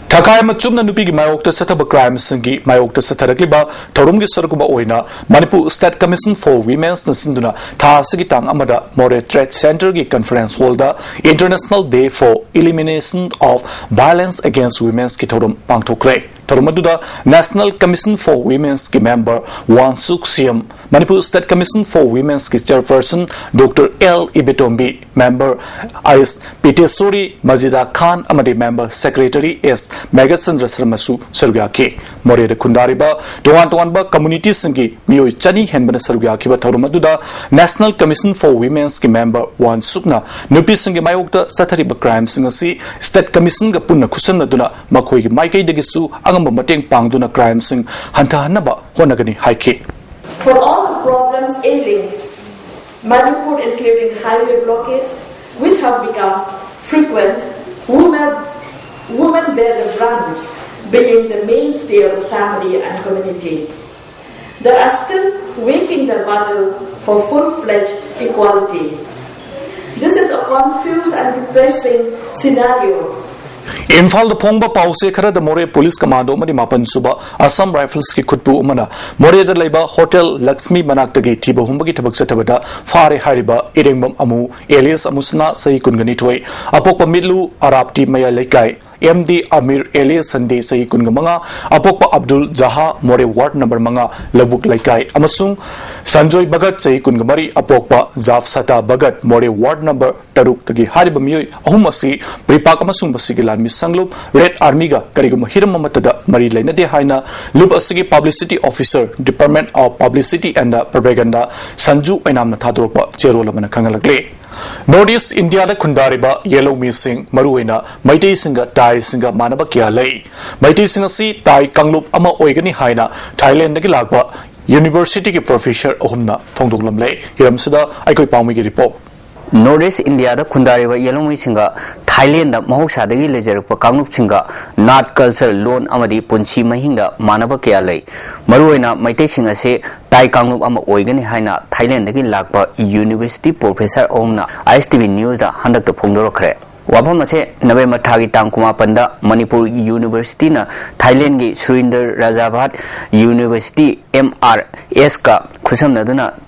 Takai Machumna Nupigi Mayokta Setaba Crimes Singi, Mayokta Setarakliba, Torumgi Sorkuba Oina, Manipur State Commission for Women's Nasinduna, Ta Sigitang Amada, More Trade Center Conference Holder, International Day for Elimination of Violence Against Women's Kitorum Pangtokre. Torumaduda National Commission for Women's member Wan Suk Siam, Manipur State Commission for Women's Chairperson Dr. L. Ibetombi, member is Pitesuri Majida Khan Amadi, member Secretary S. Megatsan Rasramasu Surgaki, More de Kundariba, Tuanba Community Singi, Mio Chani Henbana Surgaki, Torumaduda National Commission for Women's member Wan Sukna, Nupi Singi Mayokta Satariba Crimes Singasi, State Commission Gapuna Kusanaduna, Makoi Maike Degisu, Mateng Pangduna crime sing Hanta Hanaba Honagani Haiki. For all the problems ailing Manipur, including highway blockade, which have become frequent, women bear the brunt, being the mainstay of the family and community. They are still waging the battle for full-fledged equality. This is a confused and depressing scenario. Imphal the Pongba Pause Kara the More Police Commando Madi Mapan Suba, Assam Rifles ki Kutpu Umana, More the Labor Hotel Laxmi Manaktagi Tibo Humbagi Tabaksatabada, Fare Hariba, Iringbam Amu, Elias Amusna Sai Kunganitwe, Apopa Midlu, Arabti Maya Lekai, MD Amir Elias Sande Sai Kungamanga, Apopa Abdul Jaha, More Ward number Manga, Labuk Lekai, Amasung, Sanjoy Bagat Sai Kungamari, Apopa, Zaf Sata Bagat, More Ward number Taruk Tagi Haribamui, Ahumasi, Pripak Amasung Basigilan Misanglup, Red Armiga, Karigum Hiramatada, Marie Lena de Haina, Lub Asigi Publicity Officer, Department of Publicity and Propaganda, Sanju Enam Natadropa, Cherolamana Kangalagre. Northeast India the Kundariba, Yellow Missing, Maruena, Mighty Singer, Tai Singer, Manabakia Lay, Mighty Singer C, Tai Kanglup, Ama Oigani Haina, Thailand Nagilagba, University Professor Ohumna, Tongdulam Lay, Hiramsida, Aikoi Pamigi report. Northeast India the Kundariba, Yellow Missinga, Thailand the Mahosadagi Leisure Kanup Singa, Nat Culture Loan Amadi Punchi Mahinga, Manabakia Lay, Maruena, Mighty Singer say, Tai Kanglup Ama Oigani Haina, Thailand the Lagba, University Professor Omna, ISTV News the Handak the Pongdorokre. Wapamase, November Tagi Tangkuma Panda, Manipur University na Thailand gi Surinder Rajabhat University MRS ka Kusam Naduna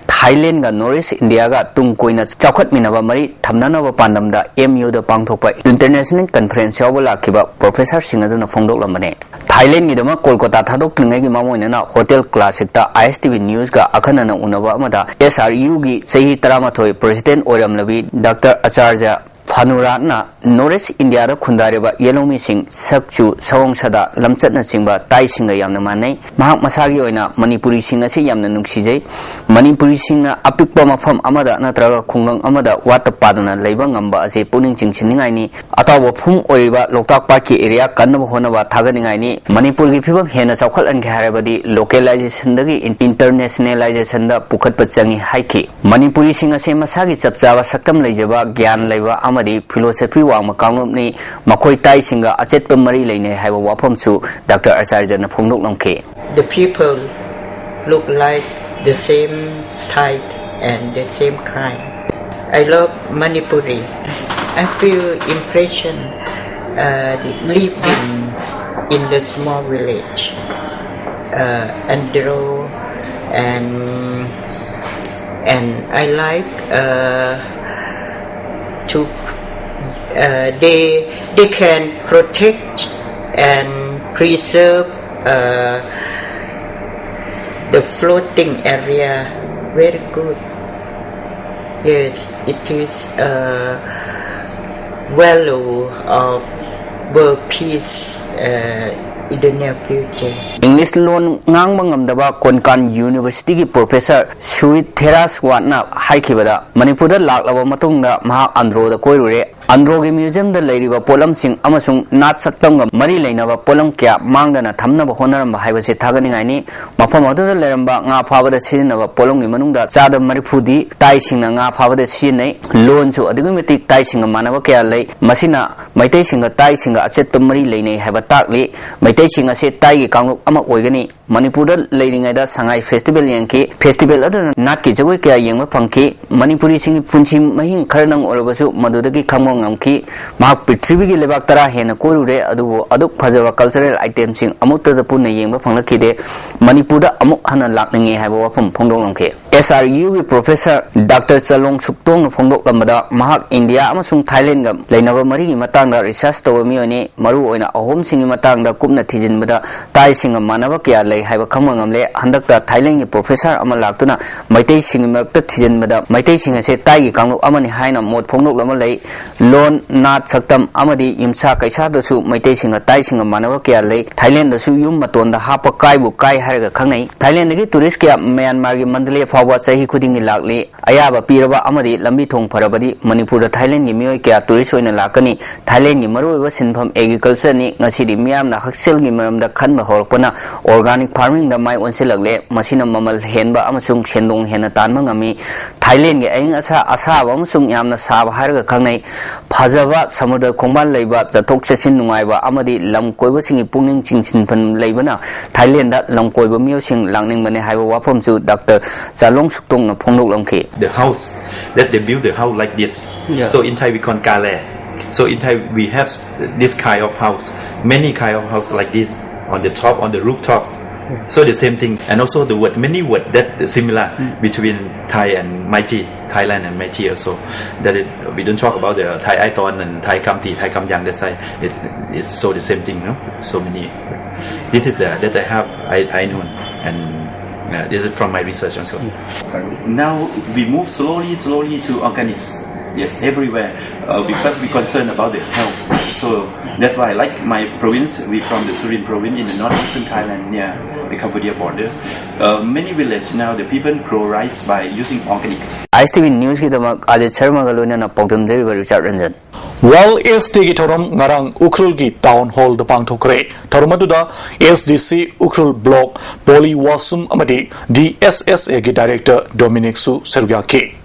Thailand ga Northeast India ga Tungkoina Chakhat Minaba Mari Thamnana Pandamda MU the Pangthopa International Conference Yawala Kiba Professor Singaduna Fongdok Lamane Thailand gi dama Kolkata Thadok Tlingai Mamoina Hotel Classic ta ISTV News ga Akhanana Unaba Amada SRU gi Sehi Taramathoi President Oram Labi Dr. Acharya Phanuratna Northeast India the Kundariba Yellow Missing Sakchu Sawong Sada Lamchatna Singba Tai Singa Yamna Mane Mahak Masagi Oina Manipuri Singa Si Yamna Nuksijay Manipuri Singa Apikpa Mafam Amada Natraga Kungang Amada Watapadana Labang Amba as a Puning Chinchingani Atawa Pum Oriba Lokak Paki area Kanaba Honaba Taganingani Manipuri people Hena Sakal and Karabadi localization in internationalization the Pukat Patsangi Haiki Manipuri Singa Semasagi Sapsava Sakam Lejaba Gyan Leva Amadi philosophy Wang Makanumni Makoi Tai Singa Achet Mari Lane have a wapam su Dr. Acharya Phongdok Longke. The people look like the same type and the same kind. I love Manipuri. I feel impression living in the small village and draw and I like to they can protect and preserve the floating area very good. Yes, it is a value of world peace in the near future. English loan ngang mangamdaba Konkan University ki Professor Suit Theras Watna Haikibada Manipur lak laba matungda Maha Andro the Koirure Androgi Museum the Lady Polam Sing Amasung Nat Saktanga Mari Lena Polam Kia Mangana Tamna Honor Mahivasi Taganingani Mapamadu Leramba Nga Pava the Sin of Polong Manunda Sada Maripudi Taising Nga Pava the Sine loan to Adigmatic Taising a Manavakia Lay Masina, my tasting a Taising a set Mari Lane have a tagli, my Maitai sing ase tai gi kangluk ama oigani Manipur da leiringaida sangai festival yangki festival adana nat ki jawai kya yengma phangki Manipuri sing punchi mahing kharnang orabasu madudagi khamong ngamki ma prithvi gi lebak tara hena korure adu aduk phajaba cultural item sing amukta da punna yengma phanglaki de Manipur da amuk hana lakninge haiba wafam phongdong ngamke SRU gi professor Dr. Chalong Suktong phongdok lamada mahak India amasung Thailand ga leinaba mari gi matang da research to mione maru oina ahom sing gi matang da kupna thijinbada tai sing manaba kya haiba khamang amle handakta Thailand gi professor ama laktuna maitai sing makta thijinbada maitai sing ase tai gi kangluk amani haina mot phongnok lama lei lon nat saktam amadi yumsa kaisa da su maitai sing tai sing manaba kya lei Thailand da su yum maton da hapa kai bu kai haraga khangai Thailand gi tourist kya Myanmar gi mandale fawa chahi khuding lakli ayaba piraba amadi lambi thong pharabadi Manipur da Thailand gi mioi kya tourist oina lakani Thailand gi maroiba sinpham agriculture ni ngasidi miyam na haksel gi maramda khanba horpana organic farming da mai onsilagle masina mamal henba amasung shendong hena tanma ngami Thailand ge aing asa amasung yamna sab harga khangnai phajaba samudra khongban leiba jathok chasin nungaiba amadi lam koiba singi pungning chingsinphan leibana Thailand da lam koiba miosing langning mane haiba wafam su Dr. Chalong Suktong na phongnok lamki the house that they build the house like this. So in Thai we call kale. So in Thai we have this kind of house, many kind of house like this on the top, on the rooftop. So the same thing, and also the word, many word that similar between Thai and Mighty, Thailand and Mighty also. That we don't talk about the Thai Aiton and Thai Kampi, Thai Kamyang. That's why it's so the same thing, no? So many. This is that I have I know, and this is from my research also. Now we move slowly to organics. Yes, everywhere because we concerned about the health. So that's why, like my province, we from the Surin province in the northeastern Thailand near the Cambodia border. Many villages now the people grow rice by using organics. ISTV News ki damak Ajit Sharma galuna na pogdam delivery Richard Ranjan. Wal ST gi thoram ngarang Ukhrul gi town hall da pangthokre thormadu da SDC Ukhrul block Poli Wasum amadi DSSA gi director Dominic Su Sergyaki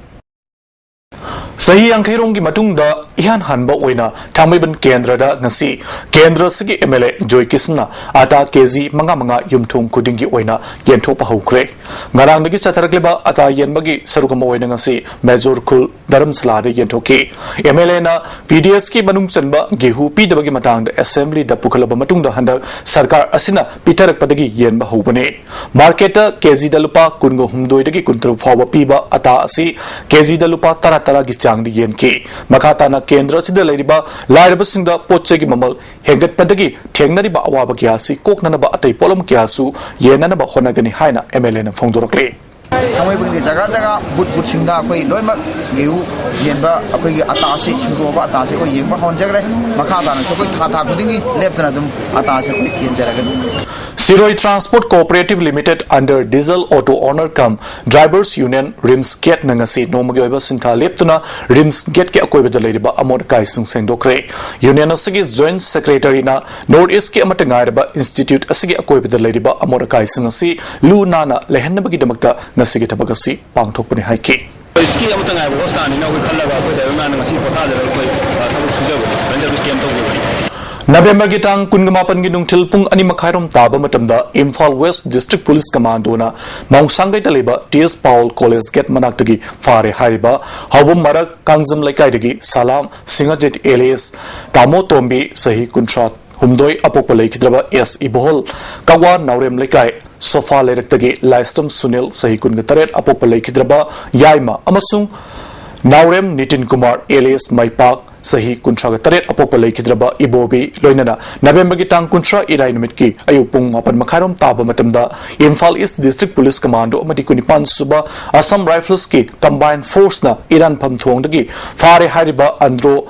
Sahi Angkhairong gi matungda ihan hanba oina Thangmaiban Kendra da ngasi Kendra sigi MLA Joy Kisna ata KG manga yumthum kuding gi oina yenthokpa hokre ngarang gi chatharakleba ata yenbagi sarukam oina ngasi Major Khul Dharamsala de yenthoki MLA na VDS ki manung chanba gehu pidabagi matang da assembly da pukhalaba matungda handak sarkar asina pitarak padagi yenba hobane marketa KG da lupa kungo humdoi dagi kuntru fawa piba ata asi KG da lupa tara gi changdi yenki makata na kendra sida leiriba lairaba singda pochegi mamal hengat padagi thengnariba awaba gyasi koknana ba atai polom gyasu yenana ba honagani haina MLA na phongdorakle Samai bagi jaga but singda koi loimak geu yenba akoi atasi singdo ba atasi koi yengba hon jagre makata na koi tha kudingi leptana dum atasi koi yenjaragan Siroi Transport Cooperative Limited under Diesel Auto Owner Cum Drivers Union Rims Gate Nangasi Nomagi Oiba Sintha Leptuna Rims Gate ke akoi beda leiriba amod kai sing dokre Union asigi Joint Secretary na North East ke amata ngairba Institute asigi akoi beda leiriba amod kai singasi Lu Nana lehenna bagi damakta ngasigi tabagasi pangthokpani haiki Iski amata ngairba hostani na wi khallaga ko da man ngasi potha da ko sabuk sujab ranger scam to November gitang kungamapan ginung tilpung ani makhairom taba matamda Imphal West District Police Commando na Mongsangai taleba TS Paul College Gate manaktagi fare hariba hawum marak kangjam laikai dagi Salam Singajit alias Tamo Tombi sahi kuntrat humdoi apokpa laikhidraba S Ibohol Kawa Naurem laikai Sofa lerektagi Laistam Sunil sahi kungatare apokpa laikhidraba Yaima amasung Naurem Nitin Kumar alias Maipak Sahi Kuntra Taret Apokpa Laikhidraba Ibobi Loinana November gi tang kuntra irai numit ki ayupung mapan makharom taba matamda Imphal East District Police Commando amati kunipan suba Assam Rifles ki combined force na Iran pham thongdagi fare hariba andro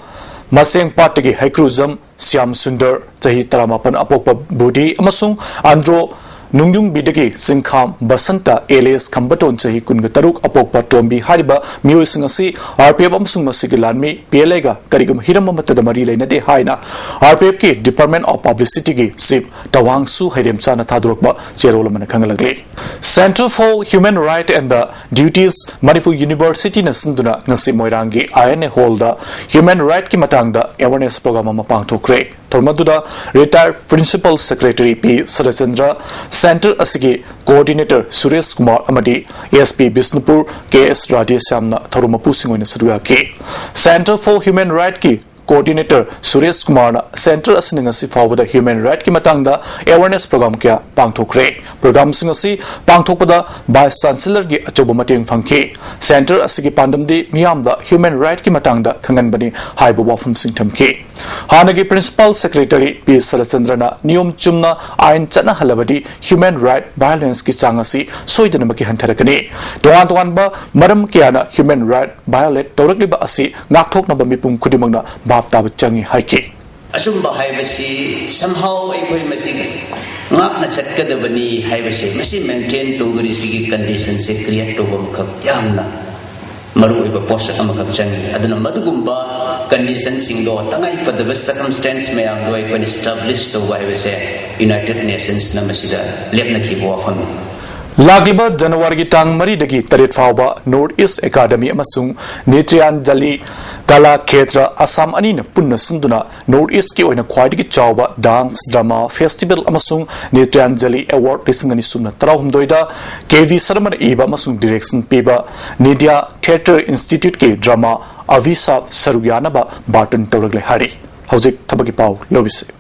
maseng patagi haikruzam Siam Sundar chahi 18 apokpa budi amasung andro Nungyung Bidagi Sinkham Basanta Elias Kambaton Sahi Kunga Taruk Apokpa Tombi Hariba Muisingasi RPF Amsung Masigilanmi PLA Karigum Hiramata the Mari Lena de Haina RPF ki Department of Publicity gi Sip Tawang Su Hadim Sana Tadrukba Cherolamana Kangalagli Center for Human Rights and the Duties Manipur University Nasunduna Nasi Moirangi INA Holder Human Right ki Matangda Awareness Program Mapang Tokre Tormaduda Retired Principal Secretary P. Sarachandra Center Asigi Coordinator Suresh Kumar Amadi ASP Bisnupur KS Radhesamna Tharumapu Singoina Saduya K Center for Human Rights ki Coordinator Suresh Kumar Center Asiningasi forward the Human Right ki Matangda Awareness Program kya Pangthokre Program Singasi Pangthokpada Vice Chancellor gi Achoba Mating Fangki Center Asigi Pandamdi Miyamda Human Right ki Matangda Kanganbani Haibu Wafum Singtamki Hanagi Principal Secretary P. Sarachandrana Niyom Chumna Ain Chana Halabadi Human Right Violence ki Changasi Soidanamaki Hantarakani Tuan Tuan ba Maram Kiana Human Right Violate Torakliba Asi Naktok na Bamipum Kudimagna Bapta Changi Haiki Asumba Haibasi somehow Equal Messing Nakna Chatkadabani Haibasi Messi maintain to Gurisi conditions create to Bumka Yamna Maru iba post amakak changi aduna madugumba conditions singo tangai for the best circumstance may am do I establish the way we say United Nations namasida lepna ki wafam Lagliba January Tang Mari Dagi Tarit Fauba North East Academy Amasung Nitrian Jali Kala Khetra Assam Anina Punna Sunduna North East ki oina khwaidagi chawba dance drama festival amasung Nitrian Jali Award Risingani Sumna Tarahumdoida KV Sarman Iba amasung direction piba Nidia Theatre Institute ki drama Avisa Saruyanaba Barton Toragle Hari Hauzik Tabaki Pau Lobise